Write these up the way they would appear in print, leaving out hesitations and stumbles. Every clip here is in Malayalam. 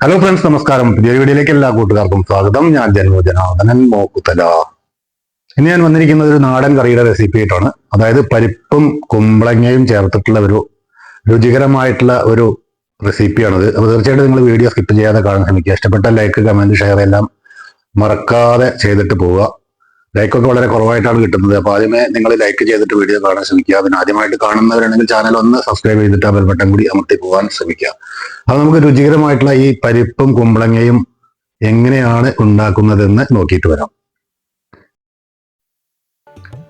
ഹലോ ഫ്രണ്ട്സ്, നമസ്കാരം. പുതിയ വീഡിയോയിലേക്ക് എല്ലാ കൂട്ടുകാർക്കും സ്വാഗതം. ഞാൻ ജന്മജനാർദ്ദനൻ മോക്കുത്തല. ഇനി ഞാൻ വന്നിരിക്കുന്നത് ഒരു നാടൻ കറിയുടെ റെസിപ്പി ആയിട്ടാണ്. അതായത് പരിപ്പും കുമ്പളങ്ങയും ചേർത്തിട്ടുള്ള ഒരു രുചികരമായിട്ടുള്ള ഒരു റെസിപ്പിയാണത്. അപ്പോൾ തീർച്ചയായിട്ടും നിങ്ങൾ വീഡിയോ സ്കിപ്പ് ചെയ്യാതെ കാണാൻ ശ്രമിക്കുക. ഇഷ്ടപ്പെട്ട ലൈക്ക്, കമന്റ്, ഷെയർ എല്ലാം മറക്കാതെ ചെയ്തിട്ട് പോവുക. ലൈക്കൊക്കെ വളരെ കുറവായിട്ടാണ് കിട്ടുന്നത്. അപ്പോൾ ആദ്യമേ നിങ്ങൾ ലൈക്ക് ചെയ്തിട്ട് വീഡിയോ കാണാൻ ശ്രമിക്കുക. പിന്നെ ആദ്യമായിട്ട് കാണുന്നവരാണെങ്കിൽ ചാനൽ ഒന്ന് സബ്സ്ക്രൈബ് ചെയ്തിട്ട് ആ ബെൽ ബട്ടൺ കൂടി അമർത്തി പോകാൻ ശ്രമിക്കുക. അത് നമുക്ക് രുചികരമായിട്ടുള്ള ഈ പരിപ്പും കുമ്പളങ്ങയും എങ്ങനെയാണ് ഉണ്ടാക്കുന്നതെന്ന് നോക്കിയിട്ട് വരാം.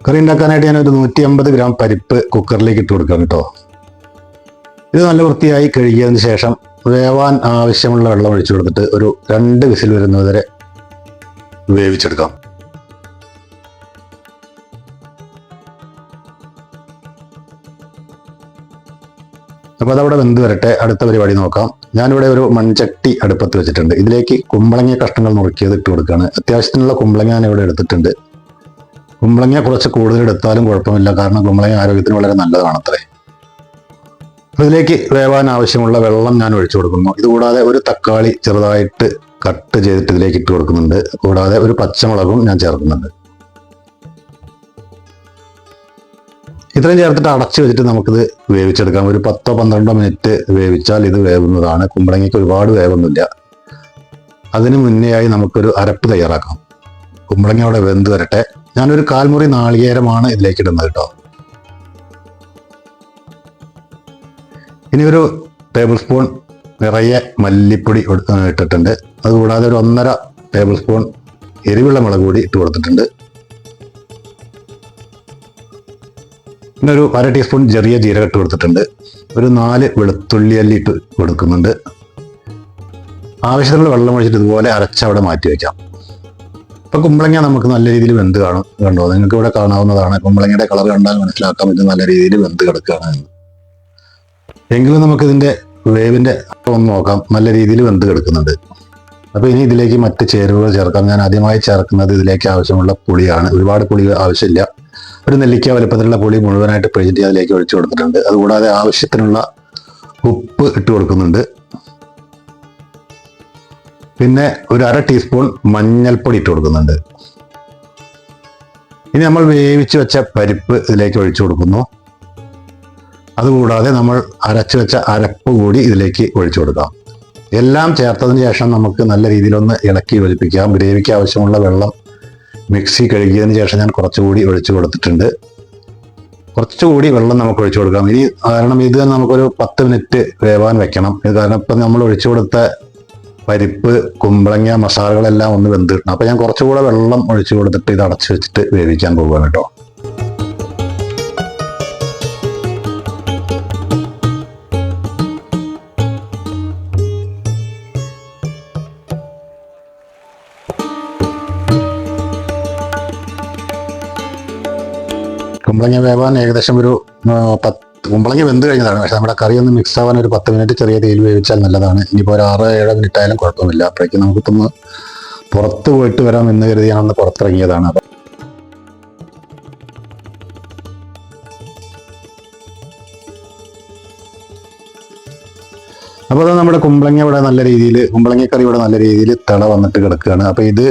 കറി ഉണ്ടാക്കാനായിട്ട് ഞാനൊരു 150 ഗ്രാം പരിപ്പ് കുക്കറിലേക്ക് ഇട്ട് കൊടുക്കാം കേട്ടോ. ഇത് നല്ല വൃത്തിയായി കഴുകിയതിന് ശേഷം വേവാൻ ആവശ്യമുള്ള വെള്ളം ഒഴിച്ചു കൊടുത്തിട്ട് ഒരു 2 വിസിൽ വരുന്നതുവരെ വേവിച്ചെടുക്കാം. അപ്പോൾ അതവിടെ വെന്ത് വരട്ടെ. അടുത്ത പരിപാടി നോക്കാം. ഞാനിവിടെ ഒരു മൺചട്ടി അടുപ്പത്ത് വെച്ചിട്ടുണ്ട്. ഇതിലേക്ക് കുമ്പളങ്ങ കഷ്ണങ്ങൾ നുറുക്കിയത് ഇട്ട് കൊടുക്കുകയാണ്. അത്യാവശ്യത്തിനുള്ള കുമ്പളങ്ങ ഞാൻ ഇവിടെ എടുത്തിട്ടുണ്ട്. കുമ്പളങ്ങ കുറച്ച് കൂടുതൽ എടുത്താലും കുഴപ്പമില്ല, കാരണം കുമ്പളങ്ങ ആരോഗ്യത്തിന് വളരെ നല്ലതാണത്രേ. ഇതിലേക്ക് വേവാൻ ആവശ്യമുള്ള വെള്ളം ഞാൻ ഒഴിച്ചു കൊടുക്കുന്നു. ഇതുകൂടാതെ ഒരു തക്കാളി ചെറുതായിട്ട് കട്ട് ചെയ്തിട്ട് ഇതിലേക്ക് ഇട്ട് കൊടുക്കുന്നുണ്ട്. കൂടാതെ ഒരു പച്ചമുളകും ഞാൻ ചേർക്കുന്നുണ്ട്. ഇത്രയും ചേർത്തിട്ട് അടച്ചു വെച്ചിട്ട് നമുക്കിത് വേവിച്ചെടുക്കാം. ഒരു 10-12 മിനിറ്റ് വേവിച്ചാൽ ഇത് വേവുന്നതാണ്. കുമ്പളങ്ങയ്ക്ക് ഒരുപാട് വേവൊന്നുമില്ല. അതിന് മുന്നേയായി നമുക്കൊരു അരപ്പ് തയ്യാറാക്കാം. കുമ്പളങ്ങ അവിടെ വെന്ത് വരട്ടെ. ഞാനൊരു 1/4 മുറി നാളികേരമാണ് ഇതിലേക്ക് ഇടുന്നത് കേട്ടോ. ഇനി ഒരു ടേബിൾ സ്പൂൺ നിറയെ മല്ലിപ്പൊടി ഇട്ടിട്ടുണ്ട്. അതുകൂടാതെ ഒരു 1.5 ടേബിൾ സ്പൂൺ എരിവുള്ള മുളക് പൊടി ഇട്ട് കൊടുത്തിട്ടുണ്ട്. പിന്നെ ഒരു 1/2 ടീസ്പൂൺ ചെറിയ ജീരകം ഇട്ട് കൊടുത്തിട്ടുണ്ട്. ഒരു 4 വെളുത്തുള്ളി അല്ലി ഇട്ട് കൊടുക്കുന്നുണ്ട്. ആവശ്യത്തിനുള്ള വെള്ളം ഒഴിച്ചിട്ട് ഇതുപോലെ അരച്ചവിടെ മാറ്റി വയ്ക്കാം. ഇപ്പം കുമ്പളങ്ങ നമുക്ക് നല്ല രീതിയിൽ വെന്ത് കണ്ടോ? നിങ്ങൾക്ക് ഇവിടെ കാണാവുന്നതാണ്. കുമ്പളങ്ങയുടെ കളർ കണ്ടാൽ മനസ്സിലാക്കാൻ പറ്റും നല്ല രീതിയിൽ വെന്ത് കിടക്കുകയാണ്. എങ്കിലും നമുക്കിതിൻ്റെ വേവിൻ്റെ ഒന്ന് നോക്കാം. നല്ല രീതിയിൽ വെന്ത് കിടക്കുന്നുണ്ട്. അപ്പോൾ ഇനി ഇതിലേക്ക് മറ്റ് ചേരുവകൾ ചേർക്കാം. ഞാൻ ആദ്യമായി ചേർക്കുന്നത് ഇതിലേക്ക് ആവശ്യമുള്ള പുളിയാണ്. ഒരുപാട് പുളി ആവശ്യമില്ല. ഒരു നെല്ലിക്ക വലുപ്പത്തിലുള്ള പുളി മുഴുവനായിട്ട് പിഴിഞ്ഞിട്ട് അതിലേക്ക് ഒഴിച്ചു കൊടുത്തിട്ടുണ്ട്. അതുകൂടാതെ ആവശ്യത്തിനുള്ള ഉപ്പ് ഇട്ട് കൊടുക്കുന്നുണ്ട്. പിന്നെ ഒരു 1/2 ടീസ്പൂൺ മഞ്ഞൾപ്പൊടി ഇട്ട് കൊടുക്കുന്നുണ്ട്. ഇനി നമ്മൾ വേവിച്ച് വെച്ച പരിപ്പ് ഇതിലേക്ക് ഒഴിച്ചു കൊടുക്കുന്നു. അതുകൂടാതെ നമ്മൾ അരച്ചു വെച്ച അരപ്പ് കൂടി ഇതിലേക്ക് ഒഴിച്ചു കൊടുക്കാം. എല്ലാം ചേർത്തതിന് ശേഷം നമുക്ക് നല്ല രീതിയിലൊന്ന് ഇളക്കി യോജിപ്പിക്കാം. ഗ്രേവിക്ക് ആവശ്യമുള്ള വെള്ളം മിക്സി കഴുകിയതിന് ശേഷം ഞാൻ കുറച്ചുകൂടി ഒഴിച്ചു കൊടുത്തിട്ടുണ്ട്. കുറച്ചുകൂടി വെള്ളം നമുക്ക് ഒഴിച്ചു കൊടുക്കാം. ഇനി കാരണം ഇത് നമുക്കൊരു 10 മിനിറ്റ് വേവാൻ വെക്കണം. ഇത് കാരണം ഇപ്പം നമ്മൾ ഒഴിച്ചു കൊടുത്ത പരിപ്പ്, കുമ്പളങ്ങ, മസാലകളെല്ലാം ഒന്ന് വെന്ത് കിട്ടണം. അപ്പം ഞാൻ കുറച്ചുകൂടെ വെള്ളം ഒഴിച്ചു കൊടുത്തിട്ട് ഇത് അടച്ചു വെച്ചിട്ട് വേവിക്കാൻ പോവുകയാണ് കേട്ടോ. കുമ്പളങ്ങ വേവാൻ ഏകദേശം ഒരു 10 കുമ്പളങ്ങ വെന്ത് കഴിഞ്ഞതാണ്. പക്ഷെ നമ്മുടെ കറി ഒന്ന് മിക്സ് ആവാൻ ഒരു 10 മിനിറ്റ് ചെറിയ തീയിൽ വേവിച്ചാൽ നല്ലതാണ്. ഇനിയിപ്പോൾ ഒരു 6-7 മിനിറ്റ് ആയാലും കുഴപ്പമില്ല. അപ്പോഴേക്കും നമുക്കിപ്പൊന്ന് പുറത്ത് പോയിട്ട് വരാം എന്ന് കരുതി ഞാനൊന്ന് പുറത്തിറങ്ങിയതാണ്. അപ്പോൾ അത് നമ്മുടെ കുമ്പളങ്ങ ഇവിടെ നല്ല രീതിയിൽ, കുമ്പളങ്ങക്കറി ഇവിടെ നല്ല രീതിയിൽ തിള വന്നിട്ട് കിടക്കുകയാണ്. അപ്പോൾ ഇത്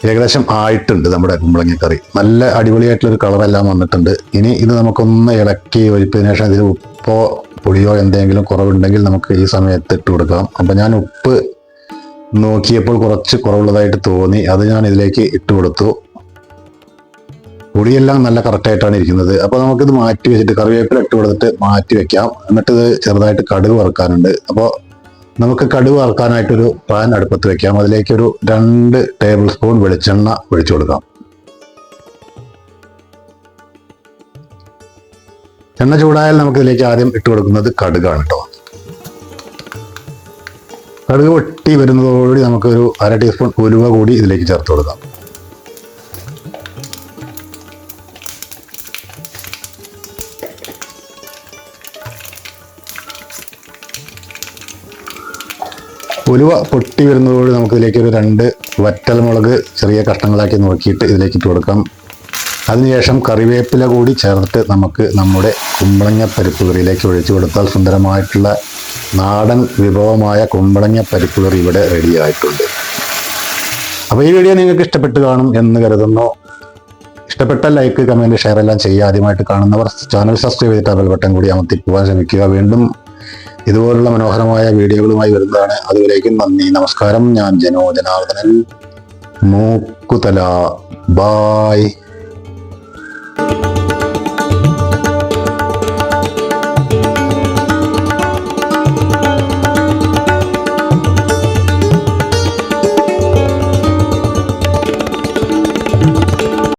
ഏകദേശം ആയിട്ടുണ്ട്. നമ്മുടെ കുമ്പളങ്ങക്കറി നല്ല അടിപൊളിയായിട്ടുള്ളൊരു കളറെല്ലാം വന്നിട്ടുണ്ട്. ഇനി ഇത് നമുക്കൊന്ന് ഇളക്കി ഒഴിച്ചതിന് ശേഷം ഇതിൽ ഉപ്പോ പൊടിയോ എന്തെങ്കിലും കുറവുണ്ടെങ്കിൽ നമുക്ക് ഈ സമയത്ത് ഇട്ട് കൊടുക്കാം. അപ്പം ഞാൻ ഉപ്പ് നോക്കിയപ്പോൾ കുറച്ച് കുറവുള്ളതായിട്ട് തോന്നി. അത് ഞാൻ ഇതിലേക്ക് ഇട്ട് കൊടുത്തു. പൊടിയെല്ലാം നല്ല കറക്റ്റായിട്ടാണ് ഇരിക്കുന്നത്. അപ്പോൾ നമുക്കിത് മാറ്റി വെച്ചിട്ട് കറിവേപ്പില ഇട്ട് കൊടുത്തിട്ട് മാറ്റി വെക്കാം. എന്നിട്ട് ഇത് ചെറുതായിട്ട് കടുക് വറുക്കാനുണ്ട്. അപ്പോൾ നമുക്ക് കടുക് വറുക്കാനായിട്ടൊരു പാൻ അടുപ്പത്ത് വെക്കാം. അതിലേക്കൊരു 2 ടേബിൾ സ്പൂൺ വെളിച്ചെണ്ണ ഒഴിച്ചു കൊടുക്കാം. എണ്ണ ചൂടായാൽ നമുക്ക് ഇതിലേക്ക് ആദ്യം ഇട്ട് കൊടുക്കുന്നത് കടുകാണ് കേട്ടോ. കടുക് പൊട്ടി വരുന്നതോടുകൂടി നമുക്കൊരു 1/2 ടീസ്പൂൺ ഉലുവ കൂടി ഇതിലേക്ക് ചേർത്ത് കൊടുക്കാം. ഉലുവ പൊട്ടി വരുന്നതോട് നമുക്കിതിലേക്ക് ഒരു 2 വറ്റൽമുളക് ചെറിയ കഷ്ണങ്ങളാക്കി നുറുക്കിയിട്ട് ഇതിലേക്ക് ഇട്ട് കൊടുക്കാം. അതിനുശേഷം കറിവേപ്പില കൂടി ചേർത്ത് നമുക്ക് നമ്മുടെ കുമ്പളങ്ങ പരിപ്പ് കറിയിലേക്ക് ഒഴിച്ചു കൊടുത്താൽ സുന്ദരമായിട്ടുള്ള നാടൻ വിഭവമായ കുമ്പളങ്ങ പരിപ്പ് കറി ഇവിടെ റെഡിയായിട്ടുണ്ട്. അപ്പോൾ ഈ വീഡിയോ നിങ്ങൾക്ക് ഇഷ്ടപ്പെട്ട് കാണും എന്ന് കരുതുന്നു. ഇഷ്ടപ്പെട്ട ലൈക്ക്, കമന്റ്, ഷെയർ എല്ലാം ചെയ്യുക. ആദ്യമായിട്ട് കാണുന്നവർ ചാനൽ സബ്സ്ക്രൈബ് ചെയ്തിട്ട് ബെൽ ബട്ടൺ കൂടി അമർത്തി പോകാൻ ശ്രമിക്കുക. വീണ്ടും ഇതുപോലുള്ള മനോഹരമായ വീഡിയോകളുമായി വരുന്നതാണ്. അതുവരേക്കും നന്ദി, നമസ്കാരം. ഞാൻ ജനാർദ്ദനൻ മൂക്കുതല. ബായ്.